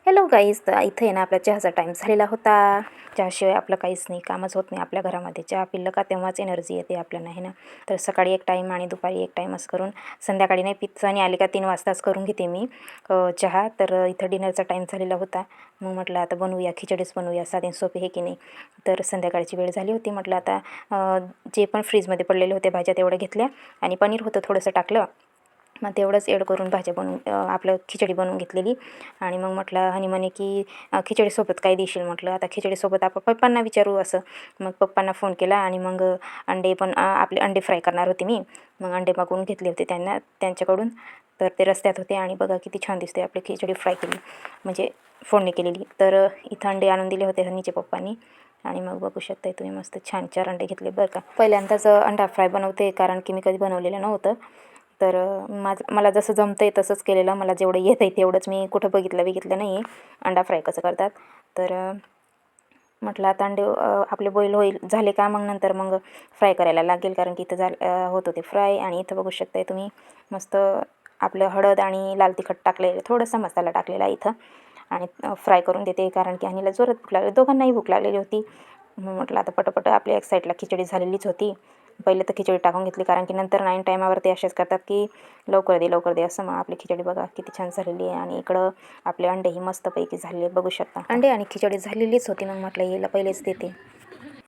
Hello guys, तर इथे आहे ना आपल्या चहाचा टाईम झालेला होता. चहाशिवाय आपलं काहीच नाही, कामच होत नाही आपल्या घरामध्ये. चहा पिलं का तेव्हाच एनर्जी येते आपल्याला, आहे ना. तर सकाळी एक टाईम आणि दुपारी एक टाईम असं करून संध्याकाळी नाही पित आणि आले का 3 वाजताच करून घेते मी चहा. तर इथं डिनरचा टाईम झालेला होता. मग म्हटलं आता बनवूया, खिचडीच बनवूया, साधे सोपे हे की नाही. तर संध्याकाळची वेळ झाली होती. म्हटलं आता जे पण फ्रीजमध्ये पडलेले होते भाज्या तेवढ्या घेतल्या आणि पनीर होतं थोडंसं टाकलं. मग तेवढंच ॲड करून भाज्या बनवून आपलं खिचडी बनवून घेतलेली. आणि मग म्हटलं आणि म्हणे की खिचडीसोबत काय देशील. म्हटलं आता खिचडीसोबत आपण पप्पांना विचारू असं. मग पप्पांना फोन केला आणि मग अंडे पण आपले अंडे फ्राय करणार होते मी. मग अंडे मागवून घेतले होते त्यांच्याकडून. तर ते रस्त्यात होते आणि बघा किती छान दिसते आपली खिचडी फ्राय केली, म्हणजे फोडणी केलेली. तर इथं अंडे आणून दिले होते हनीचे पप्पांनी. आणि मग बघू शकताय तुम्ही, मस्त छान 4 अंडे घेतले बरं का. पहिल्यांदाच अंडा फ्राय बनवते, कारण की मी कधी बनवलेलं नव्हतं. तर मला जसं जमतं आहे तसंच केलेलं. मला जेवढं येतं आहे तेवढंच, मी कुठं बघितलं नाही आहे अंडा फ्राय कसं करतात. तर म्हटलं आता अंडे आपले बॉईल झाले का मग नंतर मग फ्राय करायला लागेल, कारण की इथं होत होते फ्राय. आणि इथं बघू शकताय तुम्ही, मस्त आपलं हळद आणि लाल तिखट टाकलेलं, थोडासा मसाला टाकलेला इथं. आणि फ्राय करून देते, कारण की आणीला जोरात भूक लागली, दोघांनाही भूक लागलेली होती. म्हटलं आता पटपट आपल्या एक साईडला खिचडी झालेलीच होती. पहिले तर खिचडी टाकून घेतली, कारण की नंतर 9 टायमावर ते असेच करतात की लवकर दे असं. मग आपली खिचडी बघा किती छान झालेली आहे. आणि इकडं आपले अंडेही मस्तपैकी झालेले बघू शकता. अंडे आणि खिचडी झालेलीच होती. मग म्हटलं याला पहिलेच देते.